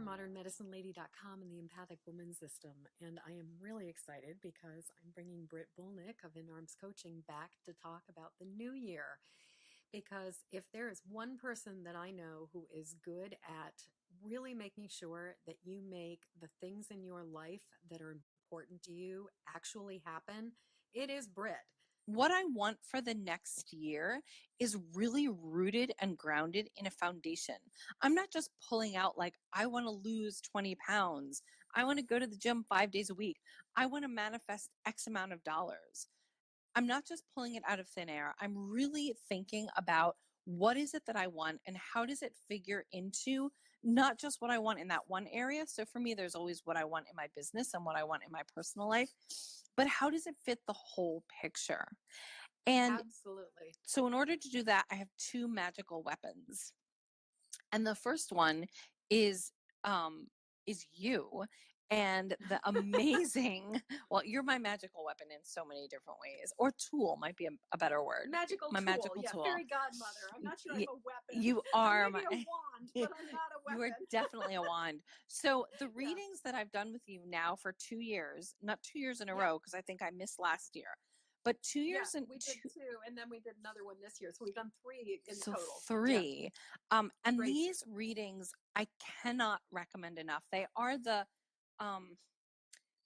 modernmedicinelady.com and the Empathic Woman System. And I am really excited because I'm bringing Britt Bolnick of In Arms Coaching back to talk about the new year. Because if there is one person that I know who is good at really making sure that you make the things in your life that are important to you actually happen, it is Britt. What I want for the next year is really rooted and grounded in a foundation. I'm not just pulling out like, I want to lose 20 pounds. I want to go to the gym 5 days a week. I want to manifest X amount of dollars. I'm not just pulling it out of thin air. I'm really thinking about what is it that I want and how does it figure into not just what I want in that one area. So for me, there's always what I want in my business and what I want in my personal life, but how does it fit the whole picture? And absolutely. So in order to do that, I have two magical weapons. And the first one is you and the amazing, well, you're my magical weapon in so many different ways, or tool might be a better word. Magical my tool. magical Yeah, tool. fairy godmother. I'm not sure I'm a weapon. You are I may be a wand, but I'm not a weapon. You are definitely a wand. So the readings that I've done with you now for 2 years, not 2 years in a row, because I think I missed last year, but 2 years and we did 2, and then we did another one this year. So we've done 3 in total. 3. And great. These readings I cannot recommend enough. They are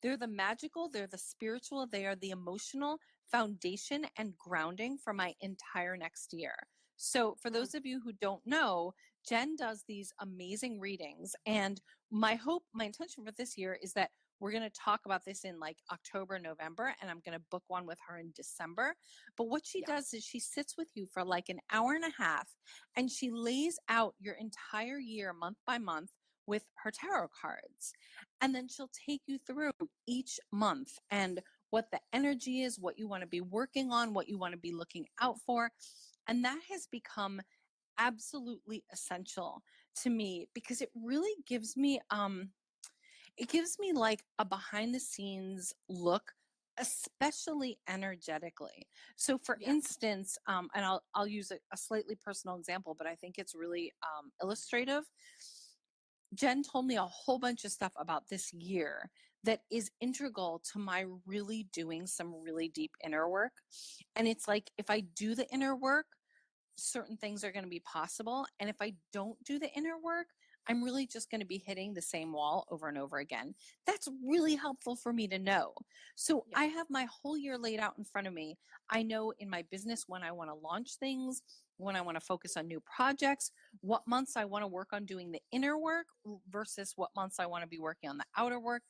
they're the magical, they're the spiritual, they are the emotional foundation and grounding for my entire next year. So for those of you who don't know, Jen does these amazing readings. And my intention for this year is that we're going to talk about this in like October, November, and I'm going to book one with her in December. But what she does is she sits with you for like an hour and a half, and she lays out your entire year, month by month, with her tarot cards. And then she'll take you through each month and what the energy is, what you want to be working on, what you want to be looking out for. And that has become absolutely essential to me because it really gives me like a behind the scenes look, especially energetically. So for instance, and I'll use a slightly personal example, but I think it's really illustrative. Jen told me a whole bunch of stuff about this year that is integral to my really doing some really deep inner work. And it's like, if I do the inner work, certain things are going to be possible. And if I don't do the inner work, I'm really just going to be hitting the same wall over and over again. That's really helpful for me to know. So I have my whole year laid out in front of me. I know in my business when I want to launch things, when I want to focus on new projects, what months I want to work on doing the inner work versus what months I want to be working on the outer work.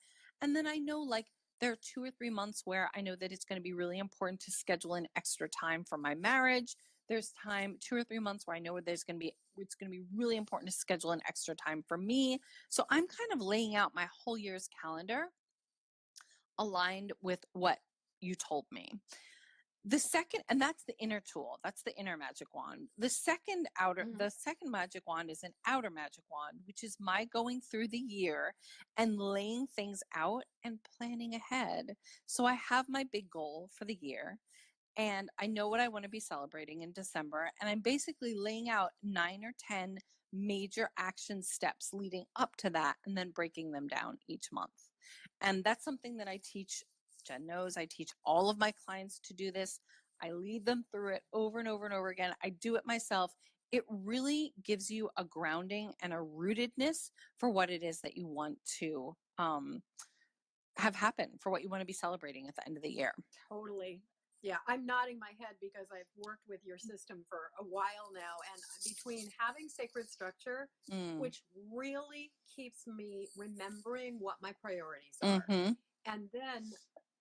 And then I know like there are 2 or 3 months where I know that it's going to be really important to schedule in extra time for my marriage. There's time 2 or 3 months where I know it's going to be really important to schedule an extra time for me. So I'm kind of laying out my whole year's calendar aligned with what you told me. The second, and that's the inner tool. That's the inner magic wand. The second magic wand is an outer magic wand, which is my going through the year and laying things out and planning ahead. So I have my big goal for the year. And I know what I want to be celebrating in December. And I'm basically laying out 9 or 10 major action steps leading up to that and then breaking them down each month. And that's something that I teach. Jen knows I teach all of my clients to do this. I lead them through it over and over and over again. I do it myself. It really gives you a grounding and a rootedness for what it is that you want to have happen, for what you want to be celebrating at the end of the year. Totally. Yeah, I'm nodding my head because I've worked with your system for a while now. And between having sacred structure, which really keeps me remembering what my priorities are, and then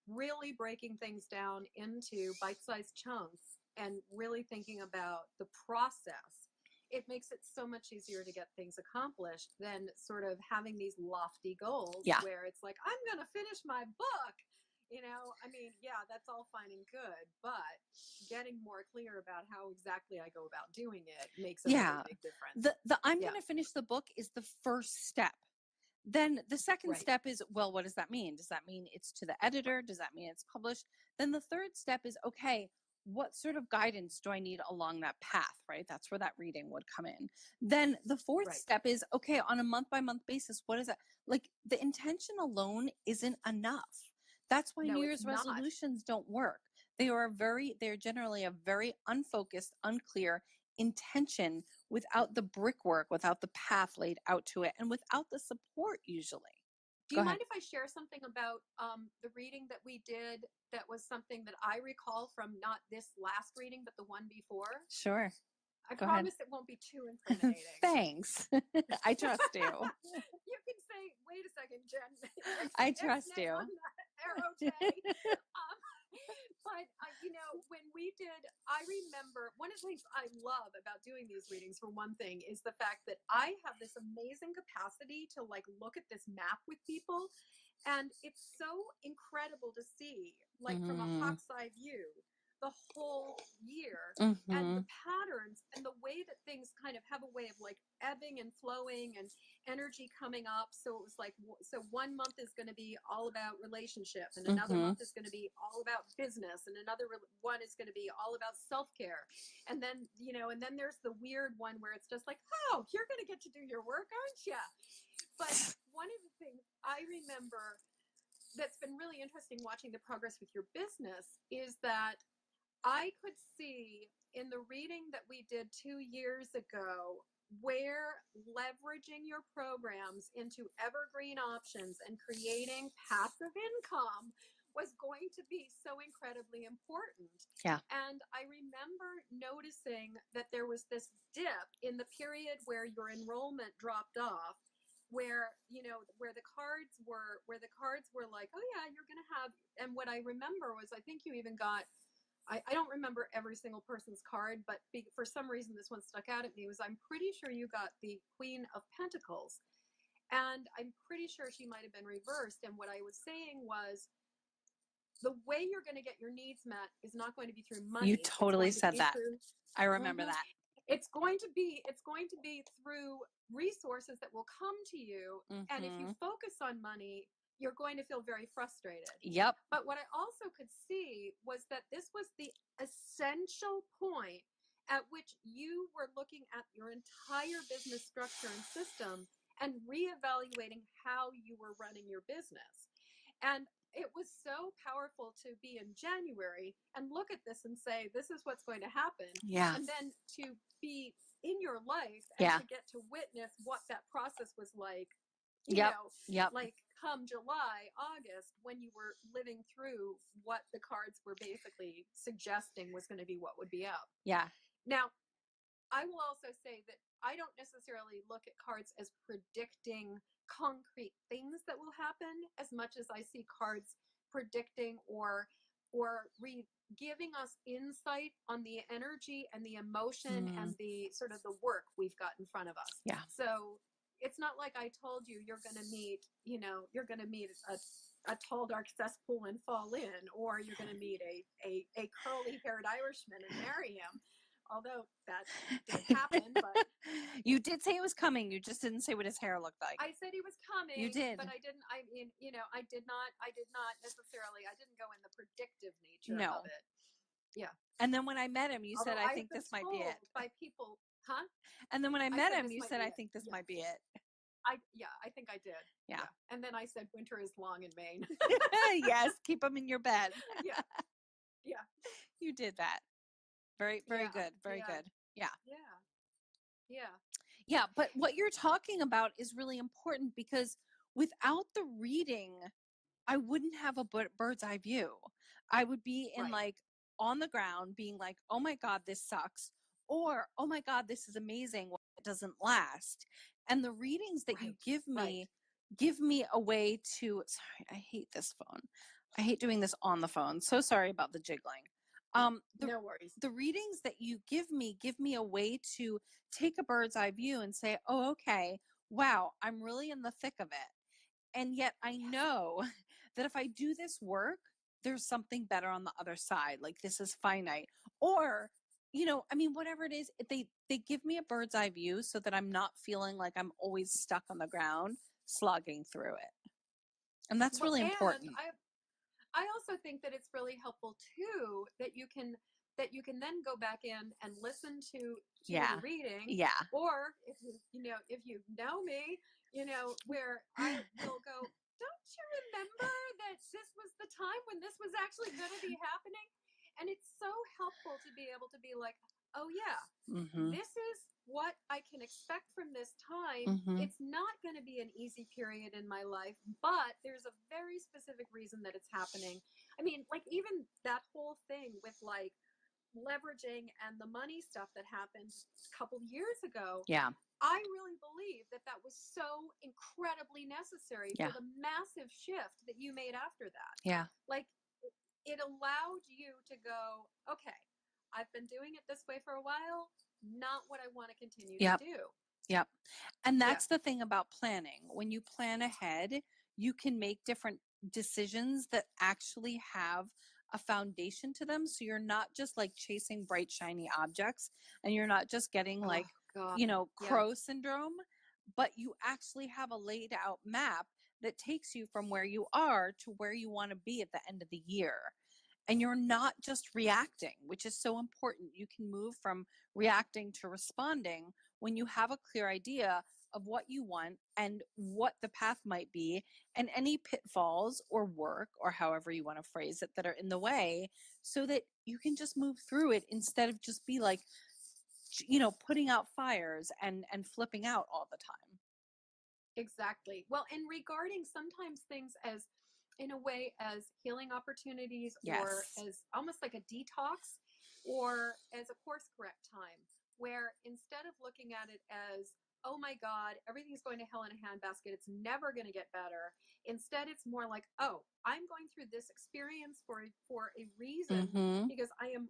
really breaking things down into bite-sized chunks and really thinking about the process, it makes it so much easier to get things accomplished than sort of having these lofty goals where it's like, I'm going to finish my book. I mean, that's all fine and good, but getting more clear about how exactly I go about doing it makes a really big difference. The I'm going to finish the book is the first step. Then the second step is, well, what does that mean? Does that mean it's to the editor? Does that mean it's published? Then the third step is, okay, what sort of guidance do I need along that path, right? That's where that reading would come in. Then the fourth Right. step is, okay, on a month by month basis, what is that? Like, the intention alone isn't enough. That's why No, New it's Year's not. resolutions don't work. They're generally a very unfocused, unclear intention without the brickwork, without the path laid out to it, and without the support usually. Do Go you ahead. mind if I share something about the reading that we did that was something that I recall from not this last reading, but the one before? Sure. I Go ahead. promise it won't be too incriminating. Thanks. I trust you. You can say, wait a second, Jen. I trust you. Okay. But, when we did, I remember one of the things I love about doing these readings, for one thing, is the fact that I have this amazing capacity to like look at this map with people. And it's so incredible to see, like from a hawk's eye view, the whole year and the patterns and the way that things kind of have a way of like ebbing and flowing and energy coming up. So it was like, so 1 month is going to be all about relationship, and another month is going to be all about business, and another one is going to be all about self-care. And then, and then there's the weird one where it's just like, oh, you're going to get to do your work, aren't you? But one of the things I remember that's been really interesting watching the progress with your business is that I could see in the reading that we did 2 years ago where leveraging your programs into evergreen options and creating passive income was going to be so incredibly important. Yeah. And I remember noticing that there was this dip in the period where your enrollment dropped off, where where the cards were like, oh yeah, you're gonna have. And what I remember was, I think you even got, I don't remember every single person's card, but for some reason this one stuck out at me, was I'm pretty sure you got the Queen of Pentacles, and I'm pretty sure she might have been reversed. And what I was saying was, the way you're going to get your needs met is not going to be through money. You totally said that. I remember that. It's going to be through resources that will come to you. And if you focus on money, you're going to feel very frustrated. Yep. But what I also could see was that this was the essential point at which you were looking at your entire business structure and system and reevaluating how you were running your business. And it was so powerful to be in January and look at this and say, this is what's going to happen. Yeah. And then to be in your life and to get to witness what that process was like, like come July, August, when you were living through what the cards were basically suggesting was going to be what would be up. Yeah. Now, I will also say that I don't necessarily look at cards as predicting concrete things that will happen, as much as I see cards predicting or giving us insight on the energy and the emotion and the sort of the work we've got in front of us. Yeah. So it's not like I told you you're going to meet, a tall dark cesspool and fall in, or you're going to meet a curly haired Irishman and marry him. Although that did happen, but you did say it was coming. You just didn't say what his hair looked like. I said he was coming. You did, but I didn't. I mean, I did not necessarily. I didn't go in the predictive nature of it. Yeah. And then when I met him, you said, "I think this might be it." By people, huh? And then when I met him, you said, "I think this might be it." I think I did. Yeah. And then I said, winter is long in Maine. Yes, keep them in your bed. Yeah. You did that. Very, very good. Very good. Yeah. Yeah. But what you're talking about is really important, because without the reading, I wouldn't have a bird's eye view. I would be in like on the ground being like, oh my God, this sucks. Or, oh my God, this is amazing. Well, it doesn't last. And the readings that you give me a way to, sorry, I hate this phone. I hate doing this on the phone. So sorry about the jiggling. No worries. The readings that you give me a way to take a bird's eye view and say, oh, okay, wow, I'm really in the thick of it. And yet I know that if I do this work, there's something better on the other side. Like, this is finite. Or, whatever it is, they give me a bird's eye view so that I'm not feeling like I'm always stuck on the ground slogging through it. And that's really important. I also think that it's really helpful too that you can that you can then go back in and listen to Yeah. the reading. Yeah. Or if you know me, where I will go, don't you remember that this was the time when this was actually going to be happening? And it's so helpful to be able to be like, oh yeah, this is what I can expect from this time. It's not going to be an easy period in my life, but there's a very specific reason that it's happening. I mean, like even that whole thing with like leveraging and the money stuff that happened a couple years ago. Yeah. I really believe that that was so incredibly necessary for the massive shift that you made after that. Yeah. Like it allowed you to go, okay, I've been doing it this way for a while, not what I want to continue to do. Yep. And that's the thing about planning. When you plan ahead, you can make different decisions that actually have a foundation to them. So you're not just like chasing bright, shiny objects, and you're not just getting like, crow syndrome, but you actually have a laid out map that takes you from where you are to where you want to be at the end of the year. And you're not just reacting, which is so important. You can move from reacting to responding when you have a clear idea of what you want and what the path might be, and any pitfalls or work, or however you want to phrase it, that are in the way, so that you can just move through it instead of just be like, putting out fires and flipping out all the time. Exactly. Well, and regarding sometimes things as in a way as healing opportunities, or as almost like a detox, or as a course correct time, where instead of looking at it as, oh my God, everything's going to hell in a handbasket, it's never going to get better. Instead, it's more like, oh, I'm going through this experience for a reason, because I'm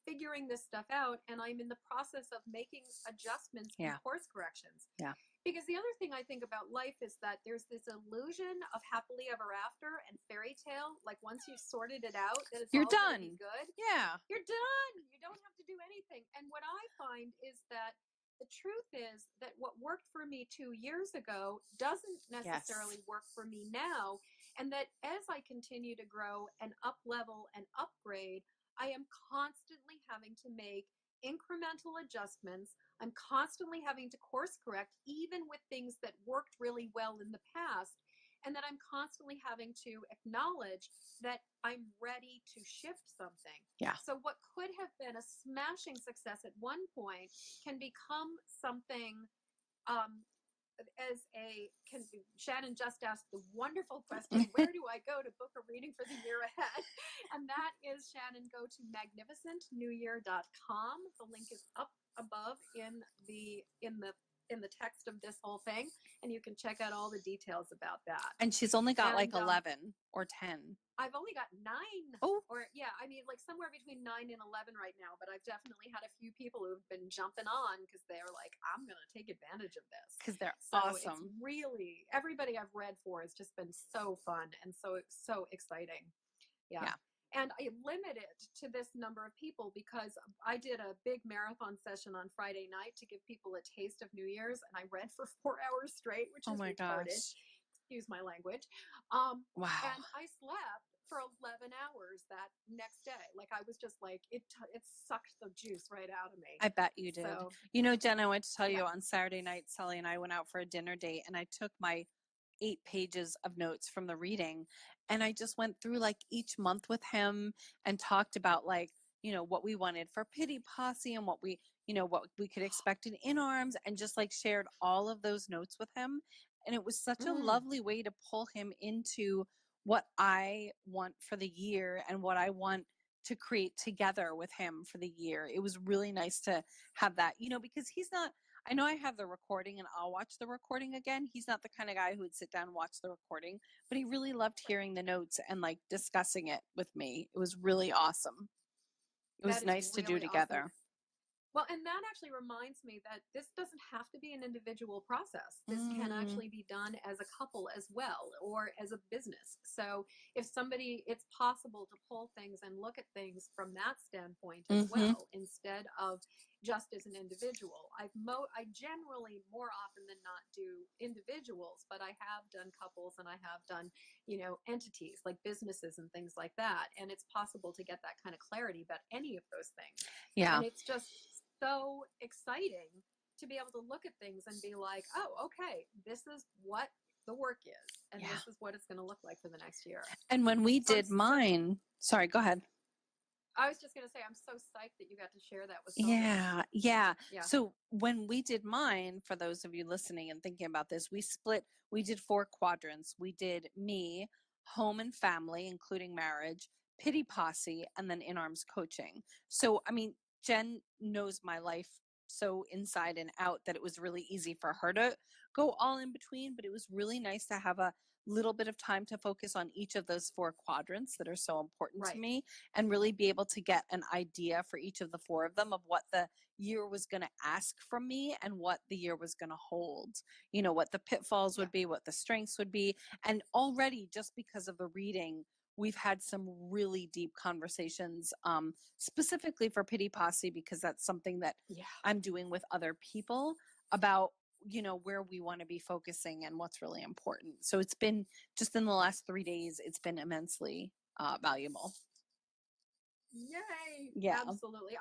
figuring this stuff out, and I'm in the process of making adjustments and course corrections. Yeah. Because the other thing I think about life is that there's this illusion of happily ever after and fairy tale. Like once you've sorted it out, that it's You're all done. gonna be good. Yeah. You're done. You don't have to do anything. And what I find is that the truth is that what worked for me 2 years ago doesn't necessarily work for me now. And that as I continue to grow and up level and upgrade, I am constantly having to make incremental adjustments. I'm constantly having to course correct, even with things that worked really well in the past. And that I'm constantly having to acknowledge that I'm ready to shift something. Yeah. So what could have been a smashing success at one point can become something Shannon just asked the wonderful question, where do I go to book a reading for the year ahead? And that is, Shannon, go to magnificentnewyear.com. The link is up above in the text of this whole thing, and you can check out all the details about that. And she's only got like 11 or 10. I've only got 9. Oh. Or I mean, like somewhere between 9 and 11 right now, but I've definitely had a few people who've been jumping on because they're like, I'm going to take advantage of this. Because they're It's awesome. really, everybody I've read for has just been so fun and so exciting. Yeah. And I limit it to this number of people because I did a big marathon session on Friday night to give people a taste of New Year's, and I read for 4 hours straight, which is retarded. Gosh. Excuse my language. Wow. And I slept for 11 hours that next day. Like I was just like, it sucked the juice right out of me. I bet you did. So, Jen, I want to tell you, on Saturday night, Sally and I went out for a dinner date, and I took my 8 pages of notes from the reading, and I just went through like each month with him and talked about like, what we wanted for Pity Posse and what we could expect in arms, and just like shared all of those notes with him. And it was such a lovely way to pull him into what I want for the year and what I want to create together with him for the year. It was really nice to have that, because he's not, I know I have the recording and I'll watch the recording again. He's not the kind of guy who would sit down and watch the recording, but he really loved hearing the notes and like discussing it with me. It was really awesome. It was nice to do together. Awesome. Well, and that actually reminds me that this doesn't have to be an individual process. This can actually be done as a couple as well, or as a business. So if somebody, it's possible to pull things and look at things from that standpoint as well, instead of just as an individual. I generally more often than not do individuals, but I have done couples and I have done, entities like businesses and things like that. And it's possible to get that kind of clarity about any of those things. Yeah. And it's just so exciting to be able to look at things and be like, oh, okay, this is what the work is, and this is what it's going to look like for the next year. And when we did mine, sorry, go ahead. I was just going to say, I'm so psyched that you got to share that with somebody. Yeah. So when we did mine, for those of you listening and thinking about this, we did 4 quadrants. We did me, home and family, including marriage, pity posse, and then in-arms coaching. So, I mean, Jen knows my life so inside and out that it was really easy for her to go all in between, but it was really nice to have a little bit of time to focus on each of those 4 quadrants that are so important to me, and really be able to get an idea for each of the 4 of them of what the year was going to ask from me and what the year was going to hold, what the pitfalls would be, what the strengths would be. And already, just because of the reading, we've had some really deep conversations, specifically for Pity Posse, because that's something that I'm doing with other people about, where we want to be focusing and what's really important. So it's been, just in the last 3 days, it's been immensely valuable. Yay! Yeah. Absolutely.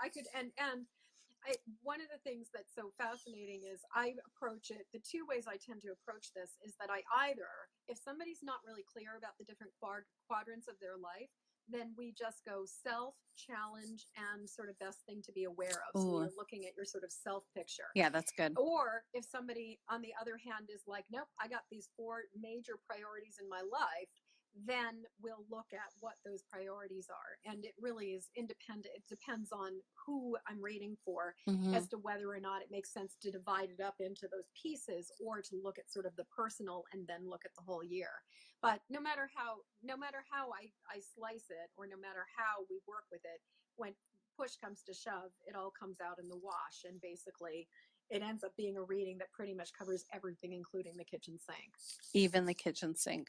One of the things that's so fascinating is I approach it, the 2 ways I tend to approach this is that I either, if somebody's not really clear about the different quadrants of their life, then we just go self, challenge, and sort of best thing to be aware of. So you're looking at your sort of self picture. Yeah, that's good. Or if somebody, on the other hand, is like, nope, I got these 4 major priorities in my life, then we'll look at what those priorities are. And it really is independent. It depends on who I'm reading for as to whether or not it makes sense to divide it up into those pieces, or to look at sort of the personal and then look at the whole year. But no matter how I slice it, or no matter how we work with it, when push comes to shove, it all comes out in the wash. And basically, it ends up being a reading that pretty much covers everything, including the kitchen sink. Even the kitchen sink.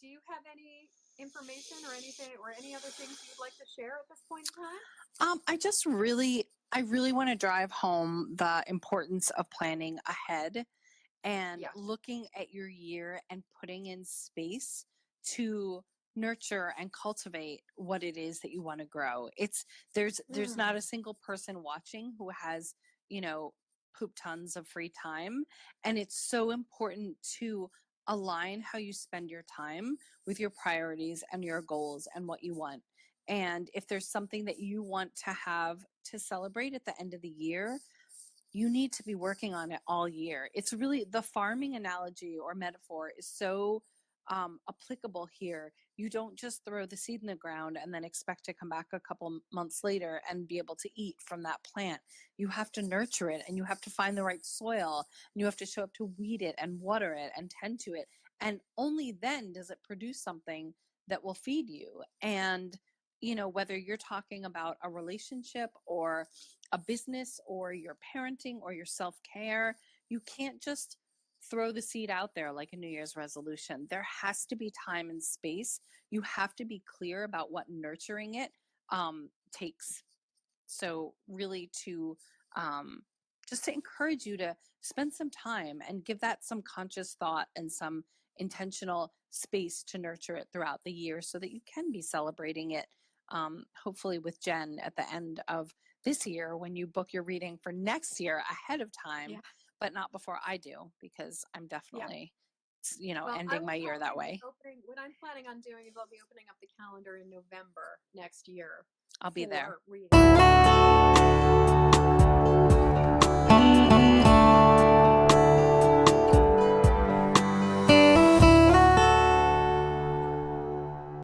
Do you have any information or anything, or any other things you'd like to share at this point in time? I really want to drive home the importance of planning ahead and looking at your year and putting in space to nurture and cultivate what it is that you want to grow. There's not a single person watching who has, poop tons of free time. And it's so important to align how you spend your time with your priorities and your goals and what you want. And if there's something that you want to have to celebrate at the end of the year, you need to be working on it all year. It's really, the farming analogy or metaphor is so applicable here. You don't just throw the seed in the ground and then expect to come back a couple months later and be able to eat from that plant. You have to nurture it, and you have to find the right soil, and you have to show up to weed it and water it and tend to it. And only then does it produce something that will feed you. And whether you're talking about a relationship or a business or your parenting or your self-care, you can't just throw the seed out there like a New Year's resolution. There has to be time and space. You have to be clear about what nurturing it takes. So really just to encourage you to spend some time and give that some conscious thought and some intentional space to nurture it throughout the year, so that you can be celebrating it, hopefully with Jen at the end of this year when you book your reading for next year ahead of time, but not before I do, because I'm definitely, ending my year that way. What I'm planning on doing is I'll be opening up the calendar in November next year. I'll be there. Reading.